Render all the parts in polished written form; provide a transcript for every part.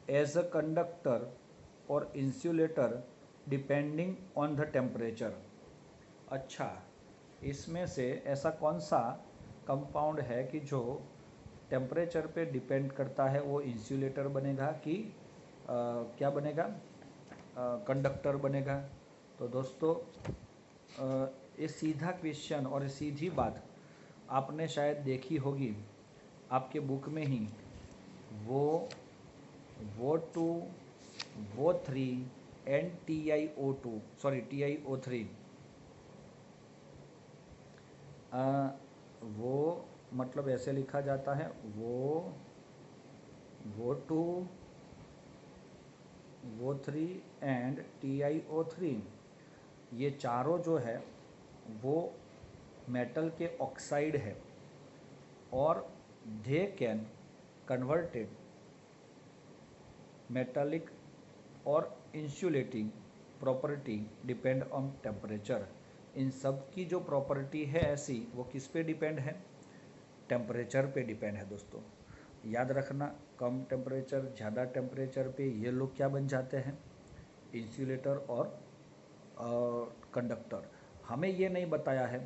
As a conductor और insulator depending on the temperature. अच्छा, इसमें से ऐसा कौन सा कंपाउंड है कि जो टेम्परेचर पे डिपेंड करता है, वो इंसुलेटर बनेगा कि क्या बनेगा, कंडक्टर बनेगा? तो दोस्तों ये सीधा क्वेश्चन और ये सीधी बात आपने शायद देखी होगी आपके बुक में ही, वो टू, वो three and TiO2, sorry TiO3, वो मतलब ऐसे लिखा जाता है, वो टू, वो थ्री एंड TiO3, ये चारों जो है वो मेटल के ऑक्साइड है और दे कैन कन्वर्टेड मेटालिक और insulating property depend on temperature. इन सब की जो प्रॉपर्टी है ऐसी, वो किस पे डिपेंड है? टेम्परेचर पे डिपेंड है दोस्तों। याद रखना, कम टेम्परेचर ज़्यादा टेम्परेचर पे ये लोग क्या बन जाते हैं? इंसुलेटर और कंडक्टर। हमें ये नहीं बताया है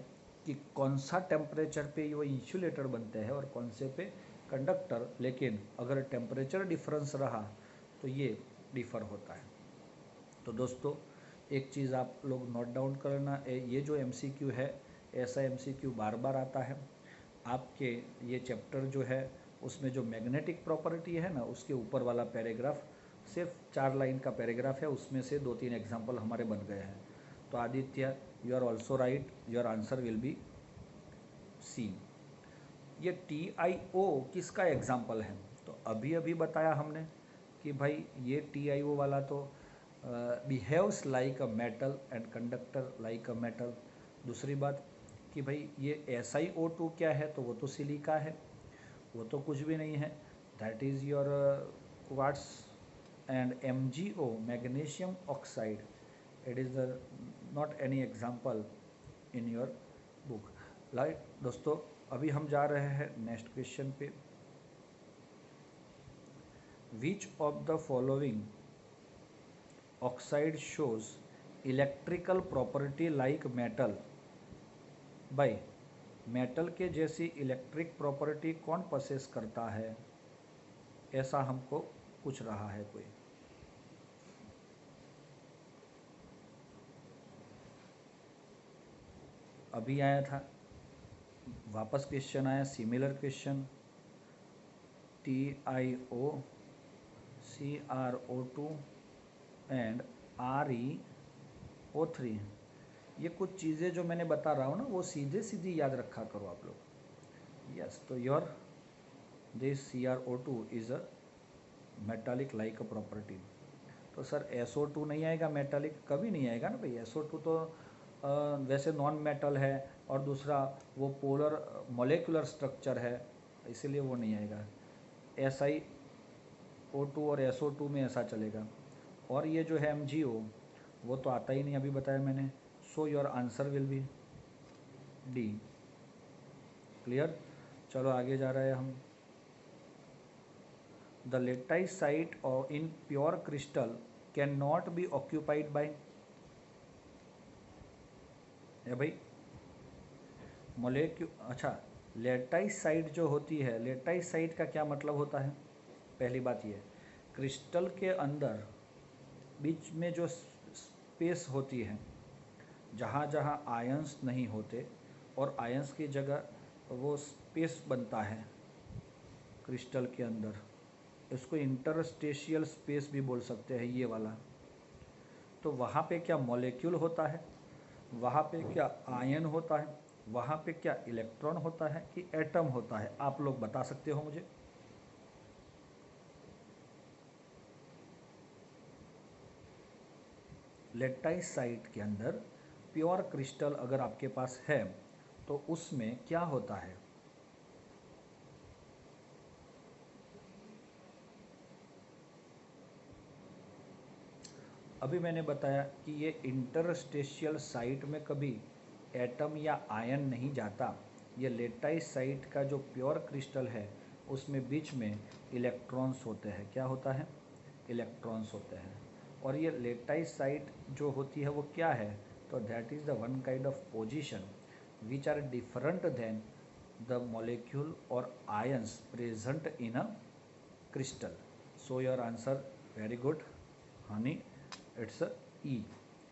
कि कौन सा टेम्परेचर पे वो इंसुलेटर बनते हैं और कौन से पे कंडक्टर, लेकिन अगर टेम्परेचर डिफरेंस रहा तो ये डिफ़र होता है। तो दोस्तों एक चीज़ आप लोग नोट डाउन करना, ये जो MCQ है, ऐसा MCQ बार बार आता है आपके ये चैप्टर जो है उसमें जो मैग्नेटिक प्रॉपर्टी है ना, उसके ऊपर वाला पैराग्राफ सिर्फ 4 लाइन का पैराग्राफ है, उसमें से 2-3 एग्जाम्पल हमारे बन गए हैं। तो Aditya, you are also right, your answer will be C. ये TiO किसका एग्जाम्पल है? तो अभी अभी बताया हमने कि भाई ये TiO वाला तो behaves like a metal and conductor like a metal. दूसरी बात कि भाई ये SiO2 क्या है? तो वो तो सिलिका है, वो तो कुछ भी नहीं है, that is your quartz. And MgO magnesium oxide, it is the not any example in your book. Right दोस्तों, अभी हम जा रहे हैं नेक्स्ट क्वेश्चन पे। Which of the following oxide shows electrical property like metal? भाई मेटल के जैसी इलेक्ट्रिक प्रॉपर्टी कौन पसेस करता है? ऐसा हमको पूछ रहा है कोई। अभी आया था, वापस क्वेश्चन आया, similar question. TiO, CrO2 and ReO3। ये कुछ चीज़ें जो मैंने बता रहा हूँ ना, वो सीधे सीधी याद रखा करो आप लोग। यस, तो your this CrO2 is a metallic like a property. तो सर SO2 नहीं आएगा, मेटालिक कभी नहीं आएगा ना भाई। SO2 तो वैसे नॉन मेटल है, और दूसरा वो पोलर मोलेकुलर स्ट्रक्चर है, इसीलिए वो नहीं आएगा। SiO2 और SO2 में ऐसा चलेगा। और ये जो है MgO, वो तो आता ही नहीं, अभी बताया मैंने। सो your answer will B D. Clear? चलो आगे जा रहे हैं हम। द लेटाइसाइट और in pure crystal can not be occupied by, है भाई अच्छा, लेटाइसाइट जो होती है, लेटाइसाइट का क्या मतलब होता है? पहली बात ये, क्रिस्टल के अंदर बीच में जो स्पेस होती है, जहाँ जहाँ आयंस नहीं होते और आयंस की जगह वो स्पेस बनता है क्रिस्टल के अंदर, इसको इंटरस्टेशियल स्पेस भी बोल सकते हैं, ये वाला। तो वहाँ पे क्या मॉलिक्यूल होता है, वहाँ पे क्या आयन होता है, वहाँ पे क्या इलेक्ट्रॉन होता है कि एटम होता है? आप लोग बता सकते हो मुझे? लेटाइसाइट के अंदर प्योर क्रिस्टल अगर आपके पास है तो उसमें क्या होता है? अभी मैंने बताया कि ये इंटरस्टेशियल साइट में कभी एटम या आयन नहीं जाता। ये लेटाइसाइट का जो प्योर क्रिस्टल है उसमें बीच में इलेक्ट्रॉन्स होते हैं। क्या होता है? इलेक्ट्रॉन्स होते हैं। और ये लेटाइस साइट जो होती है वो क्या है, तो that is the one kind of position which are different than the molecule और ions present in a crystal. So your answer very good, honey. It's a E,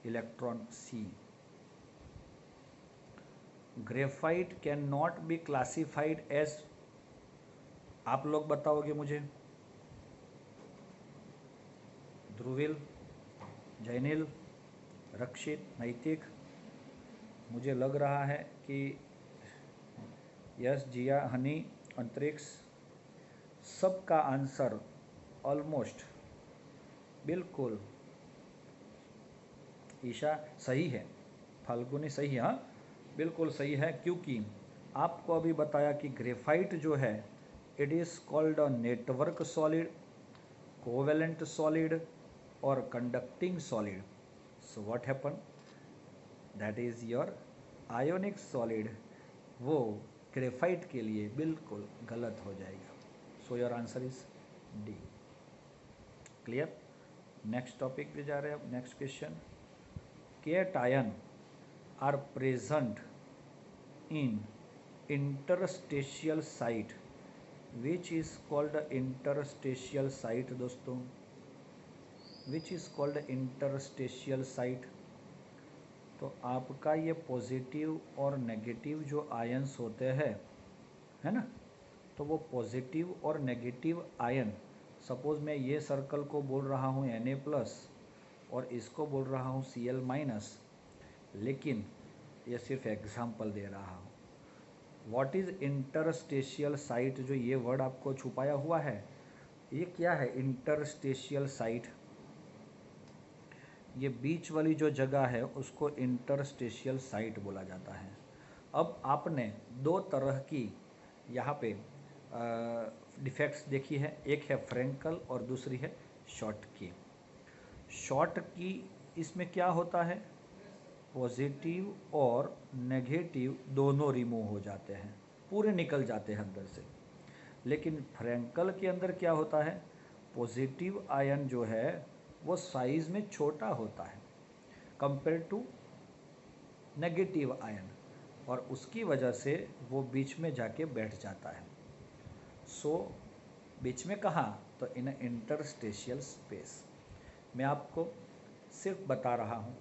electron C. Graphite cannot be classified as, आप लोग बताओगे मुझे, ध्रुविल, जैनिल, रक्षित, नैतिक। मुझे लग रहा है कि यस, जिया, हनी, अंतरिक्ष, सबका आंसर ऑलमोस्ट बिल्कुल, ईशा सही है, फाल्गुनी सही है, हाँ बिल्कुल सही है, क्योंकि आपको अभी बताया कि ग्रेफाइट जो है it is called a network solid, covalent solid और conducting solid. So what happen, that is your ionic solid, वो ग्रेफाइट के लिए बिल्कुल गलत हो जाएगा। So your answer is D. Clear. Next topic पे जा रहे हैं अब, next question. Cation are present in interstitial site, which is called interstitial site दोस्तों, which is called interstitial site. तो आपका ये पॉजिटिव और नेगेटिव जो आयंस होते हैं, है ना, तो वो पॉजिटिव और नेगेटिव आयन, सपोज मैं ये सर्कल को बोल रहा हूँ Na+ और इसको बोल रहा हूँ Cl-, लेकिन ये सिर्फ एग्जाम्पल दे रहा हूँ। व्हाट इज़ इंटरस्टेशियल साइट, जो ये वर्ड आपको छुपाया हुआ है, ये क्या है इंटरस्टेशियल साइट, ये बीच वाली जो जगह है उसको इंटरस्टेशियल साइट बोला जाता है। अब आपने दो तरह की यहाँ पे डिफेक्ट्स देखी है, एक है फ्रेंकल और दूसरी है शॉर्टकी। शॉर्टकी इसमें क्या होता है, पॉजिटिव और नेगेटिव दोनों रिमूव हो जाते हैं, पूरे निकल जाते हैं अंदर से। लेकिन फ्रेंकल के अंदर क्या होता है, पॉजिटिव आयन जो है वो साइज में छोटा होता है कंपेयर टू नेगेटिव आयन, और उसकी वजह से वो बीच में जाके बैठ जाता है। सो बीच में कहाँ, तो इन इंटरस्टेशियल स्पेस। मैं आपको सिर्फ बता रहा हूँ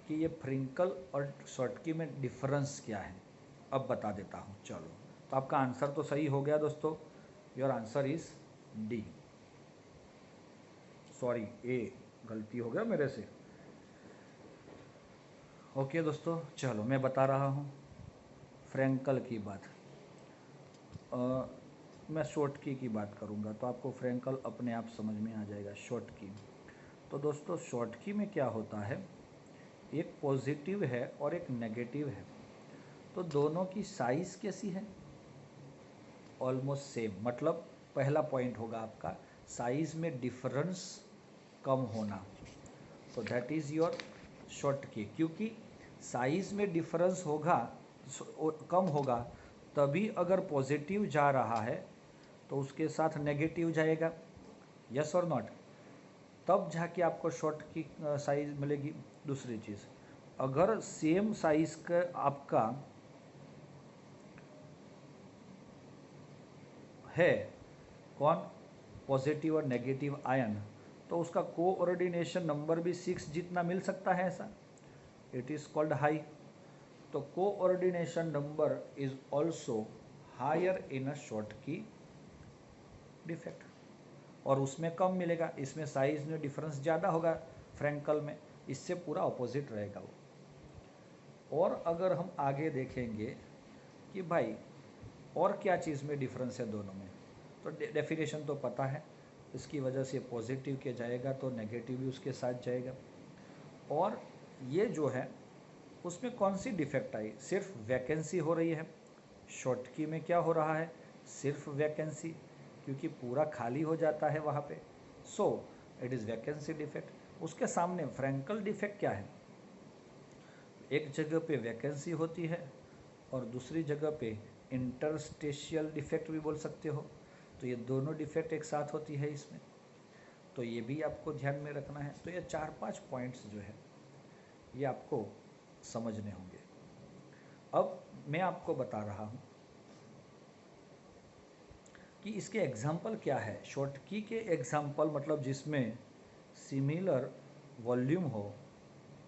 कि ये फ्रिंकल और शॉर्टकी में डिफरेंस क्या है, अब बता देता हूँ। चलो, तो आपका आंसर तो सही हो गया दोस्तों, your answer is D. Sorry, ए गलती हो गया मेरे से। ओके दोस्तों, चलो मैं बता रहा हूँ फ्रेंकल की बात। मैं शॉर्टकी की बात करूँगा तो आपको फ्रेंकल अपने आप समझ में आ जाएगा। शॉर्टकी, तो दोस्तों शॉर्टकी में क्या होता है, एक पॉजिटिव है और एक नेगेटिव है, तो दोनों की साइज़ कैसी है, ऑलमोस्ट सेम। मतलब पहला पॉइंट होगा आपका साइज़ में डिफरेंस कम होना, तो दैट इज़ योर शॉर्टकी। क्योंकि साइज़ में डिफरेंस होगा, कम होगा, तभी अगर पॉजिटिव जा रहा है तो उसके साथ नेगेटिव जाएगा, यस और नॉट, तब जाके आपको शॉर्ट की साइज मिलेगी। दूसरी चीज़, अगर सेम साइज का आपका है कौन, पॉजिटिव और नेगेटिव आयन, तो उसका कोऑर्डिनेशन नंबर भी 6 जितना मिल सकता है, ऐसा इट इज़ कॉल्ड हाई। तो coordination number is also higher in a Schottky defect, और उसमें कम मिलेगा, इसमें साइज में डिफरेंस ज़्यादा होगा फ्रेंकल में, इससे पूरा ऑपोजिट रहेगा वो। और अगर हम आगे देखेंगे कि भाई और क्या चीज़ में डिफरेंस है दोनों में, तो डेफिनेशन तो पता है, इसकी वजह से पॉजिटिव के जाएगा तो नेगेटिव भी उसके साथ जाएगा। और ये जो है उसमें कौन सी डिफेक्ट आई, सिर्फ वैकेंसी हो रही है। शॉर्टकी में क्या हो रहा है, सिर्फ वैकेंसी, क्योंकि पूरा खाली हो जाता है वहाँ पे, सो इट इज़ वैकेंसी डिफेक्ट। उसके सामने फ्रेंकल डिफेक्ट क्या है, एक जगह पे वैकेंसी होती है और दूसरी जगह पे इंटरस्टेशियल डिफेक्ट भी बोल सकते हो, तो ये दोनों डिफेक्ट एक साथ होती है इसमें। तो ये भी आपको ध्यान में रखना है। तो ये 4-5 पॉइंट्स जो है ये आपको समझने होंगे। अब मैं आपको बता रहा हूँ कि इसके एग्जाम्पल क्या है। शॉर्टकी के एग्जाम्पल मतलब जिसमें सिमिलर वॉल्यूम हो,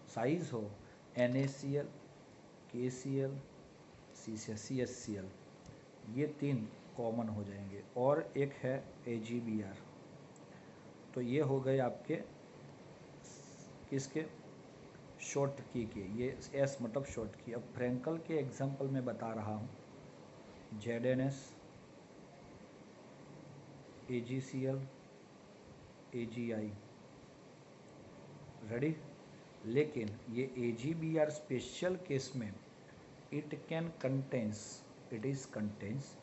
साइज हो, NaCl, KCl, CSCl, ये 3 कॉमन हो जाएंगे और एक है AgBr। तो ये हो गए आपके किसके, शॉर्टकी के। ये S मतलब शॉर्टकी। अब फ्रैंकल के एग्जाम्पल में बता रहा हूँ, ZnS, AgCl, AgI, रेडी। लेकिन ये AgBr स्पेशल केस में it is contains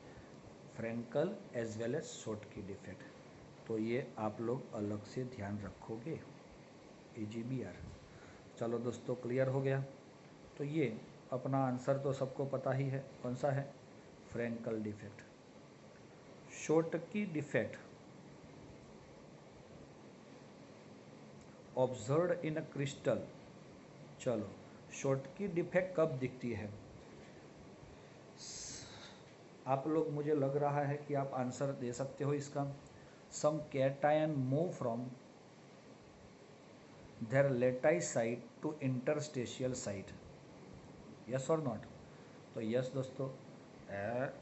Frenkel as well as Schottky defect. तो ये आप लोग अलग से ध्यान रखोगे AgBr। चलो दोस्तों, क्लियर हो गया। तो ये अपना आंसर तो सबको पता ही है, कौन सा है, Frenkel defect. Schottky defect observed in a crystal. चलो, शॉर्टकी डिफेक्ट कब दिखती है? आप लोग, मुझे लग रहा है कि आप आंसर दे सकते हो इसका। Some cation move from their lattice site to interstitial site, yes or not? तो यस दोस्तों।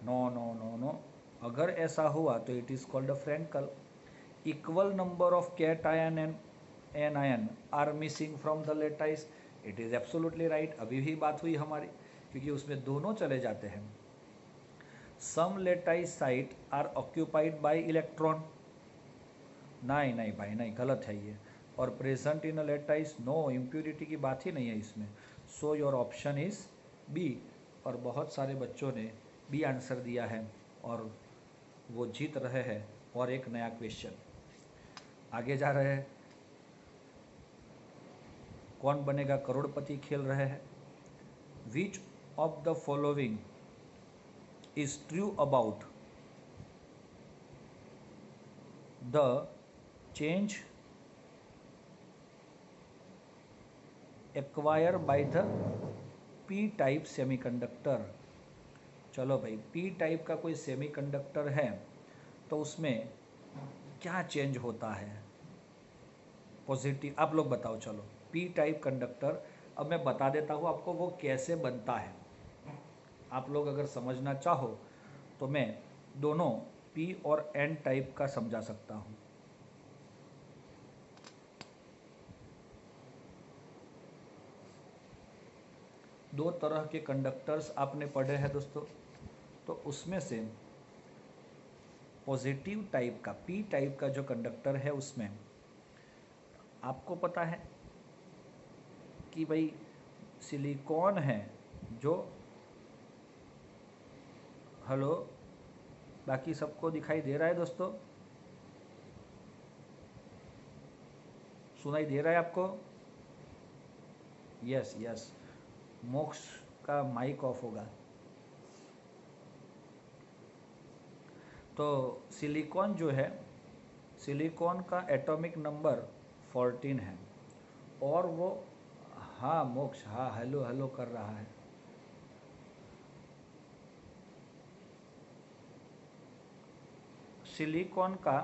नो नो नो नो, अगर ऐसा हुआ तो it is called a Frenkel. Equal number of cation and anion are missing from the lattice, it is absolutely right. अभी भी बात हुई हमारी, क्योंकि उसमें दोनों चले जाते हैं। Some lattice site are occupied by electron, नहीं नहीं भाई नहीं, गलत है ये। और present in a lattice, no, impurity की बात ही नहीं है इसमें। So your option is B. और बहुत सारे बच्चों ने बी आंसर दिया है और वो जीत रहे हैं। और एक नया क्वेश्चन आगे जा रहे हैं। कौन बनेगा करोड़पति खेल रहे हैं। Which of the following is true about the change acquire by the P type semiconductor. चलो भाई, पी टाइप का कोई सेमीकंडक्टर है तो उसमें क्या चेंज होता है, पॉजिटिव, आप लोग बताओ। चलो, पी टाइप कंडक्टर, अब मैं बता देता हूँ आपको वो कैसे बनता है। आप लोग अगर समझना चाहो तो मैं दोनों पी और एन टाइप का समझा सकता हूँ। दो तरह के कंडक्टर्स आपने पढ़े हैं दोस्तों। तो उसमें से पॉजिटिव टाइप का, पी टाइप का जो कंडक्टर है उसमें आपको पता है कि भाई सिलिकॉन है जो, हेलो, बाकी सबको दिखाई दे रहा है दोस्तों? सुनाई दे रहा है आपको? यस यस, मोक्ष का माइक ऑफ होगा। तो सिलिकॉन जो है, सिलिकॉन का एटॉमिक नंबर 14 है और वो, हाँ मोक्ष, हाँ हेलो हेलो कर रहा है। सिलिकॉन का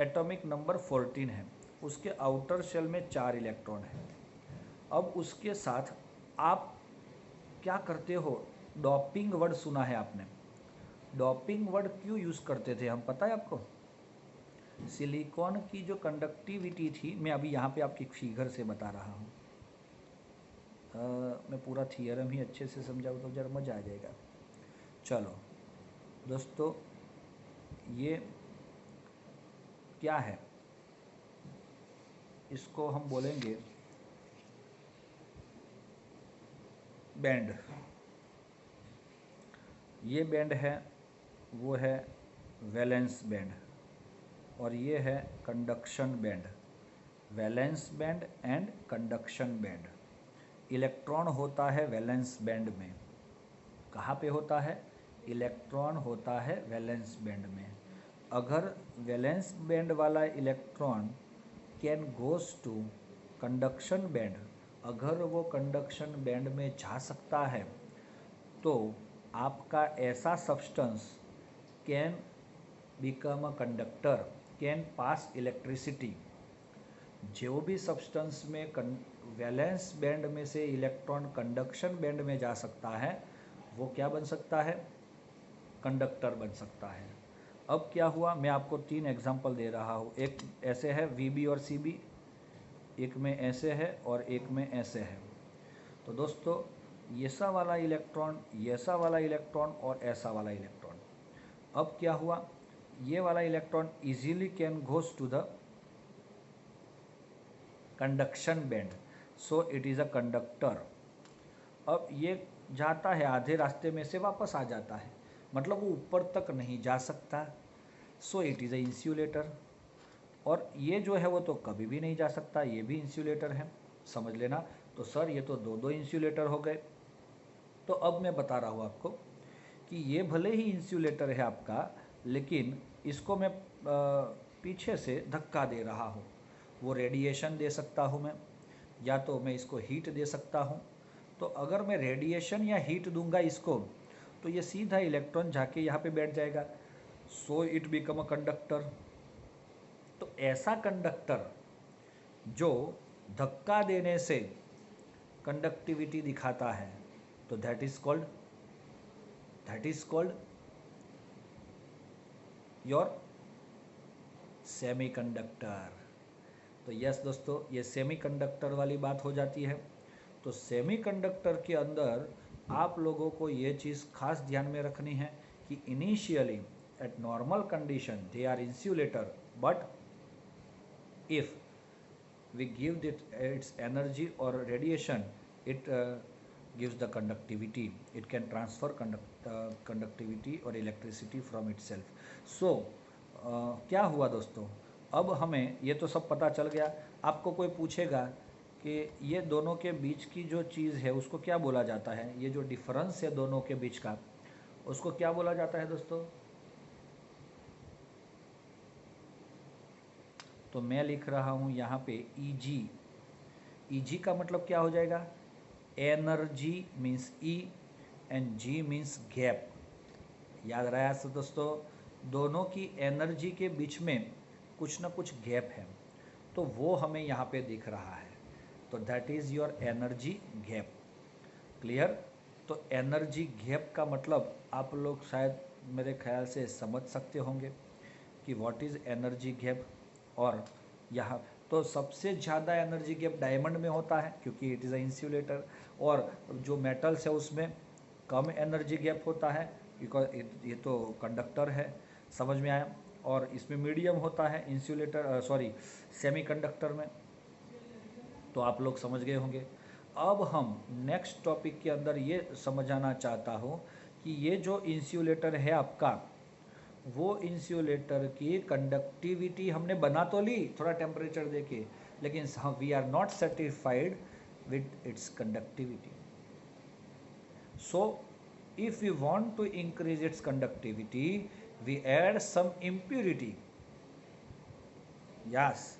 एटॉमिक नंबर 14 है, उसके आउटर शेल में 4 इलेक्ट्रॉन है। अब उसके साथ आप क्या करते हो, डॉपिंग वर्ड सुना है आपने? डॉपिंग वर्ड क्यों यूज़ करते थे हम, पता है आपको? सिलिकॉन की जो कंडक्टिविटी थी, मैं अभी यहाँ पे आपकी फिगर से बता रहा हूँ। मैं पूरा थियरम ही अच्छे से समझाऊँ तो जरा मज़ा आ जाएगा। चलो दोस्तों, ये क्या है, इसको हम बोलेंगे बैंड। ये बैंड है, वो है वैलेंस बैंड, और ये है conduction band. Valence band and conduction band. Electron होता है वैलेंस बैंड में। कहाँ पे होता है? इलेक्ट्रॉन होता है वैलेंस बैंड में। अगर वैलेंस बैंड वाला electron can goes to conduction band, अगर वो कंडक्शन बैंड में जा सकता है तो आपका ऐसा substance can become a conductor, can pass electricity. जो भी सब्सटेंस में वैलेंस बैंड में से इलेक्ट्रॉन कंडक्शन बैंड में जा सकता है वो क्या बन सकता है, कंडक्टर बन सकता है। अब क्या हुआ, मैं आपको 3 एग्जांपल दे रहा हूँ। एक ऐसे है VB और CB, एक में ऐसे है और एक में ऐसे है। तो दोस्तों ऐसा वाला इलेक्ट्रॉन, ऐसा वाला इलेक्ट्रॉन और ऐसा वाला इलेक्ट्रॉन, अब क्या हुआ, ये वाला electron easily can goes to the conduction band, so it is a conductor. अब ये जाता है आधे रास्ते में से वापस आ जाता है, मतलब वो ऊपर तक नहीं जा सकता, सो इट इज़ अ इंसुलेटर। और ये जो है वो तो कभी भी नहीं जा सकता, ये भी इंसुलेटर है, समझ लेना। तो सर ये तो दो दो इंसुलेटर हो गए। तो अब मैं बता रहा हूँ आपको कि ये भले ही इंसुलेटर है आपका, लेकिन इसको मैं पीछे से धक्का दे रहा हूँ। वो रेडिएशन दे सकता हूँ मैं, या तो मैं इसको हीट दे सकता हूँ। तो अगर मैं रेडिएशन या हीट दूंगा इसको, तो ये सीधा इलेक्ट्रॉन जाके यहाँ पे बैठ जाएगा, so it become a conductor. तो ऐसा कंडक्टर जो धक्का देने से कंडक्टिविटी दिखाता है, तो that is called your semiconductor. तो यस दोस्तों, ये सेमीकंडक्टर वाली बात हो जाती है। तो सेमीकंडक्टर के अंदर आप लोगों को ये चीज़ खास ध्यान में रखनी है कि initially at normal condition they are insulator, but if we give its energy or radiation, it gives the conductivity, it can transfer conductivity or electricity from itself. So क्या हुआ दोस्तों, अब हमें ये तो सब पता चल गया। आपको कोई पूछेगा कि ये दोनों के बीच की जो चीज़ है उसको क्या बोला जाता है, ये जो डिफरेंस है दोनों के बीच का उसको क्या बोला जाता है दोस्तों? तो मैं लिख रहा हूँ यहाँ पे EG। EG का मतलब क्या हो जाएगा, energy means E and G means gap. याद रहा है दोस्तों, दोनों की एनर्जी के बीच में कुछ ना कुछ गैप है, तो वो हमें यहाँ पे दिख रहा है। तो that is your energy gap. Clear? तो एनर्जी गैप का मतलब आप लोग शायद मेरे ख्याल से समझ सकते होंगे कि व्हाट इज़ एनर्जी गैप। और यहाँ तो सबसे ज़्यादा एनर्जी गैप डायमंड में होता है क्योंकि इट इज़ अ इंसुलेटर, और जो मेटल्स है उसमें कम एनर्जी गैप होता है बिकॉज ये तो कंडक्टर है, समझ में आया। और इसमें मीडियम होता है इंसुलेटर, सॉरी सेमीकंडक्टर में। तो आप लोग समझ गए होंगे। अब हम नेक्स्ट टॉपिक के अंदर ये समझाना चाहता हूँ कि ये जो इंसुलेटर है आपका, वो इंसुलेटर की कंडक्टिविटी हमने बना तो ली थोड़ा टेम्परेचर देके, लेकिन we are not satisfied with its conductivity. So if we want to increase its conductivity we add some impurity. Yes,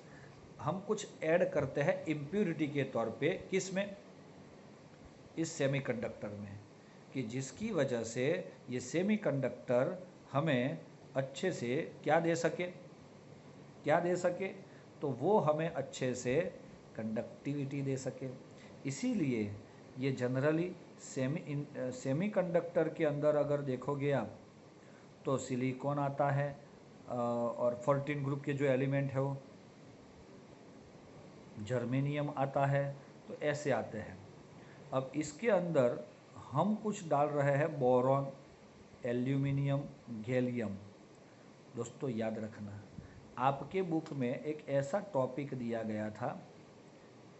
हम कुछ ऐड करते हैं इम्प्यूरिटी के तौर पे, किस में, इस सेमीकंडक्टर में, कि जिसकी वजह से ये सेमीकंडक्टर हमें अच्छे से क्या दे सके, तो वो हमें अच्छे से कंडक्टिविटी दे सके। इसीलिए ये जनरली सेमीकंडक्टर के अंदर अगर देखोगे आप तो सिलिकॉन आता है, और 14 ग्रुप के जो एलिमेंट है वो जर्मेनियम आता है, तो ऐसे आते हैं। अब इसके अंदर हम कुछ डाल रहे हैं बोरॉन, एल्यूमिनियम, गैलियम। दोस्तों याद रखना, आपके बुक में एक ऐसा टॉपिक दिया गया था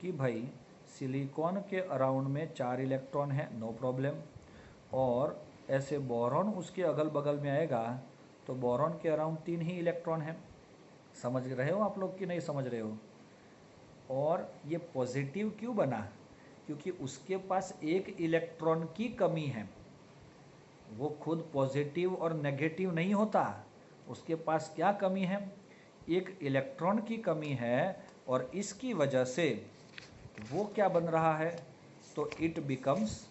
कि भाई सिलिकॉन के अराउंड में 4 इलेक्ट्रॉन है, नो प्रॉब्लम, और ऐसे बोरॉन उसके अगल बगल में आएगा तो बोरॉन के अराउंड 3 ही इलेक्ट्रॉन है। समझ रहे हो आप लोग कि नहीं समझ रहे हो? और ये पॉजिटिव क्यों बना? क्योंकि उसके पास एक इलेक्ट्रॉन की कमी है। वो खुद पॉजिटिव और नेगेटिव नहीं होता, उसके पास क्या कमी है, एक इलेक्ट्रॉन की कमी है और इसकी वजह से वो क्या बन रहा है, तो इट बिकम्स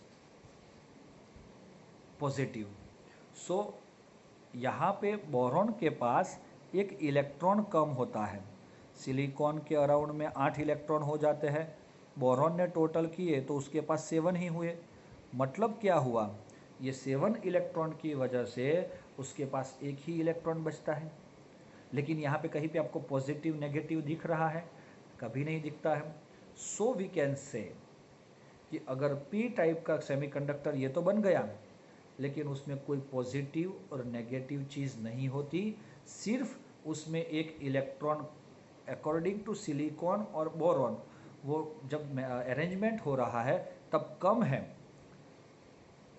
पॉजिटिव। सो यहाँ पे बोरॉन के पास एक इलेक्ट्रॉन कम होता है, सिलिकॉन के अराउंड में 8 इलेक्ट्रॉन हो जाते हैं, बोरॉन ने टोटल किए तो उसके पास 7 ही हुए। मतलब क्या हुआ, ये 7 इलेक्ट्रॉन की वजह से उसके पास एक ही इलेक्ट्रॉन बचता है। लेकिन यहाँ पे कहीं पे आपको पॉजिटिव नेगेटिव दिख रहा है, कभी नहीं दिखता है। सो वी कैन से कि अगर पी टाइप का सेमीकंडक्टर ये तो बन गया, लेकिन उसमें कोई पॉजिटिव और नेगेटिव चीज़ नहीं होती, सिर्फ उसमें एक इलेक्ट्रॉन अकॉर्डिंग टू सिलिकॉन और बोरॉन वो जब अरेंजमेंट हो रहा है तब कम है।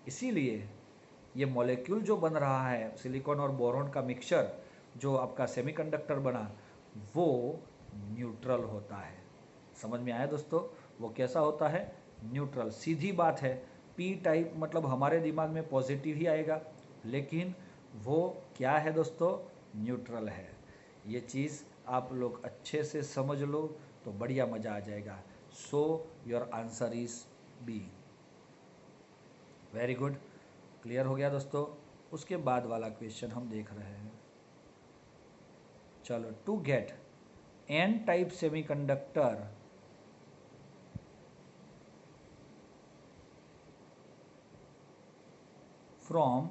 इसीलिए ये मॉलिक्यूल जो बन रहा है सिलिकॉन और बोरॉन का मिक्सचर, जो आपका सेमीकंडक्टर बना, वो न्यूट्रल होता है। समझ में आया दोस्तों, वो कैसा होता है, न्यूट्रल। सीधी बात है, पी टाइप मतलब हमारे दिमाग में पॉजिटिव ही आएगा, लेकिन वो क्या है दोस्तों, न्यूट्रल है। ये चीज़ आप लोग अच्छे से समझ लो तो बढ़िया मज़ा आ जाएगा। So your answer is B. Very good, clear हो गया दोस्तों। उसके बाद वाला क्वेश्चन हम देख रहे हैं। चलो, to get N type semiconductor from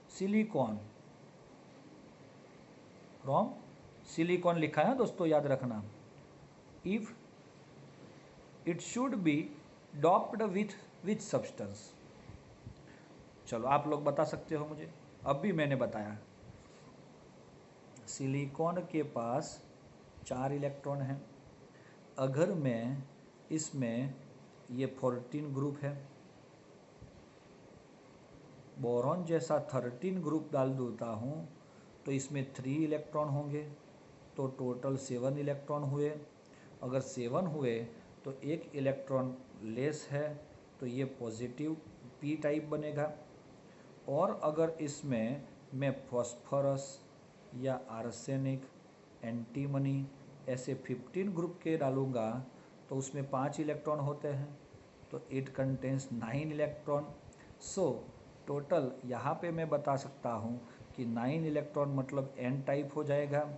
silicon लिखा है दोस्तों, याद रखना। If it should be doped with substance. चलो आप लोग बता सकते हो मुझे, अब भी मैंने बताया। सिलिकॉन के पास 4 इलेक्ट्रॉन हैं। अगर मैं इसमें ये 14 ग्रुप है, बोरॉन जैसा 13 ग्रुप डाल देता हूँ तो इसमें 3 इलेक्ट्रॉन होंगे, तो टोटल 7 इलेक्ट्रॉन हुए। अगर 7 हुए तो एक इलेक्ट्रॉन लेस है, तो ये पॉजिटिव पी टाइप बनेगा। और अगर इसमें मैं फॉस्फोरस या आर्सेनिक, एंटीमनी ऐसे 15 ग्रुप के डालूँगा तो उसमें 5 इलेक्ट्रॉन होते हैं, तो it contains 9 electron. So total यहाँ पे मैं बता सकता हूँ कि 9 इलेक्ट्रॉन मतलब एन टाइप हो जाएगा।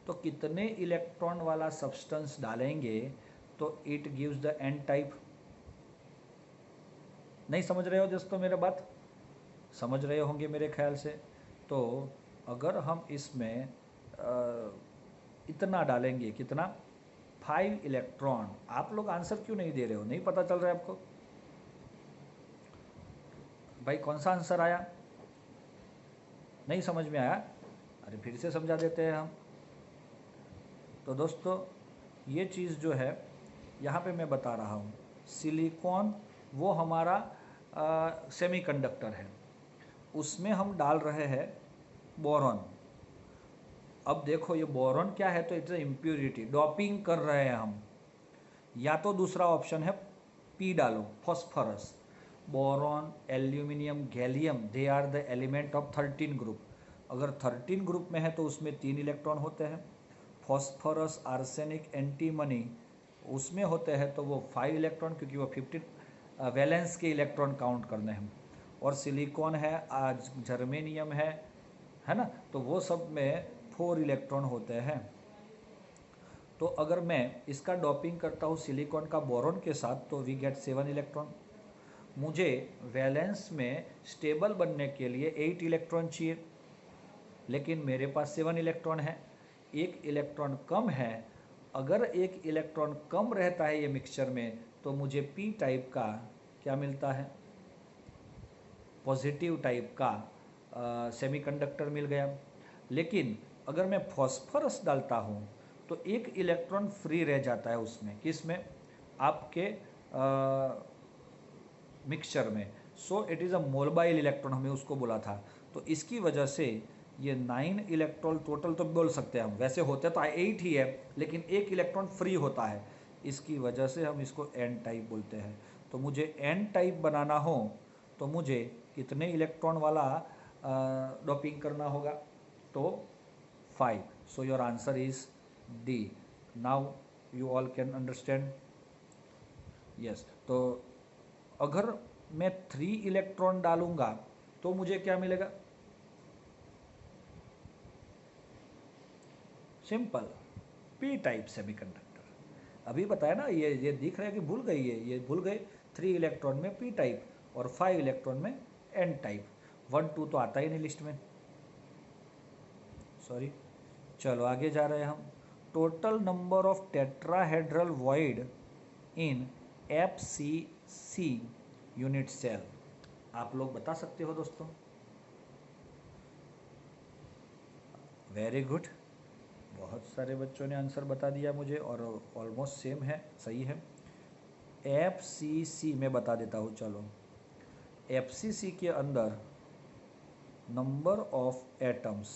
तो कितने इलेक्ट्रॉन वाला सब्सटेंस डालेंगे तो it gives the N type. नहीं समझ रहे हो दोस्तों मेरा बात, समझ रहे होंगे मेरे ख्याल से। तो अगर हम इसमें इतना डालेंगे, कितना, 5 इलेक्ट्रॉन। आप लोग आंसर क्यों नहीं दे रहे हो, नहीं पता चल रहा है आपको भाई कौन सा आंसर आया, नहीं समझ में आया, अरे फिर से समझा देते हैं हम। तो दोस्तों ये चीज़ जो है यहाँ पे मैं बता रहा हूँ, सिलिकॉन वो हमारा सेमीकंडक्टर है, उसमें हम डाल रहे हैं बोरॉन। अब देखो ये बोरॉन क्या है, तो इट्स इम्प्योरिटी, डॉपिंग कर रहे हैं हम। या तो दूसरा ऑप्शन है पी डालो, phosphorus. Boron, aluminium, gallium, they are the element of 13 group. अगर 13 ग्रुप में है तो उसमें 3 इलेक्ट्रॉन होते हैं। फॉस्फोरस, आर्सेनिक, एंटीमनी उसमें होते हैं तो वो 5 इलेक्ट्रॉन, क्योंकि वो 15 वैलेंस के इलेक्ट्रॉन काउंट करने हैं। और सिलिकॉन है, आज जर्मेनियम है ना, तो वो सब में 4 इलेक्ट्रॉन होते हैं। तो अगर मैं इसका डॉपिंग करता हूँ सिलिकॉन का बोरॉन के साथ तो वी गेट 7 इलेक्ट्रॉन। मुझे वैलेंस में स्टेबल बनने के लिए 8 इलेक्ट्रॉन चाहिए, लेकिन मेरे पास 7 इलेक्ट्रॉन है, एक इलेक्ट्रॉन कम है। अगर एक इलेक्ट्रॉन कम रहता है ये मिक्सचर में तो मुझे पी टाइप का क्या मिलता है, पॉजिटिव टाइप का सेमीकंडक्टर मिल गया। लेकिन अगर मैं फॉस्फोरस डालता हूँ तो एक इलेक्ट्रॉन फ्री रह जाता है उसमें, किस में, आपके मिक्सचर में। सो it is a mobile electron, हमने उसको बोला था। तो इसकी वजह से ये 9 इलेक्ट्रॉन टोटल तो बोल सकते हैं हम, वैसे होते तो 8 ही है, लेकिन एक इलेक्ट्रॉन फ्री होता है, इसकी वजह से हम इसको एन टाइप बोलते हैं। तो मुझे एन टाइप बनाना हो तो मुझे कितने इलेक्ट्रॉन वाला डॉपिंग करना होगा, तो 5. So your answer is D. Now you all can understand. Yes. तो अगर मैं 3 इलेक्ट्रॉन डालूंगा तो मुझे क्या मिलेगा? Simple, P type semiconductor. अभी बताया ना, ये दिख रहा है कि भूल गई ये भूल गए। 3 इलेक्ट्रॉन में पी टाइप और 5 इलेक्ट्रॉन में एन टाइप। 1 2 तो आता ही नहीं लिस्ट में, सॉरी। चलो आगे जा रहे हैं हम। Total number of tetrahedral void in FCC unit cell, आप लोग बता सकते हो दोस्तों? वेरी गुड, बहुत सारे बच्चों ने आंसर बता दिया मुझे और ऑलमोस्ट सेम है, सही है। FCC में बता देता हूँ। चलो, FCC के अंदर number of atoms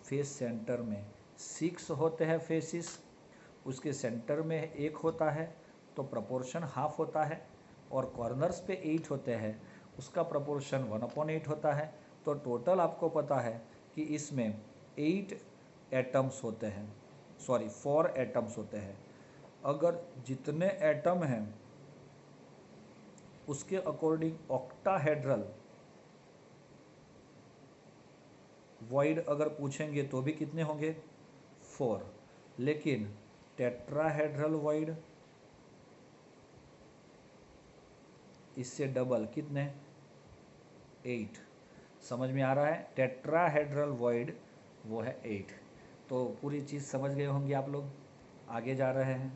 face centre में 6 होते हैं फेसिस, उसके सेंटर में 1 होता है तो प्रपोर्शन हाफ होता है, और कॉर्नर्स पे 8 होते हैं, उसका प्रपोर्शन 1/8 होता है। तो टोटल आपको पता है कि इसमें 8 एटम्स होते हैं, सॉरी 4 एटम्स होते हैं। अगर जितने एटम हैं उसके अकॉर्डिंग ऑक्टाहेड्रल वॉइड अगर पूछेंगे तो भी कितने होंगे? 4। लेकिन टेट्राहेड्रल वॉइड इससे डबल, कितने? 8। समझ में आ रहा है? टेट्राहेड्रल वॉइड वो है 8। तो पूरी चीज़ समझ गए होंगे आप लोग। आगे जा रहे हैं।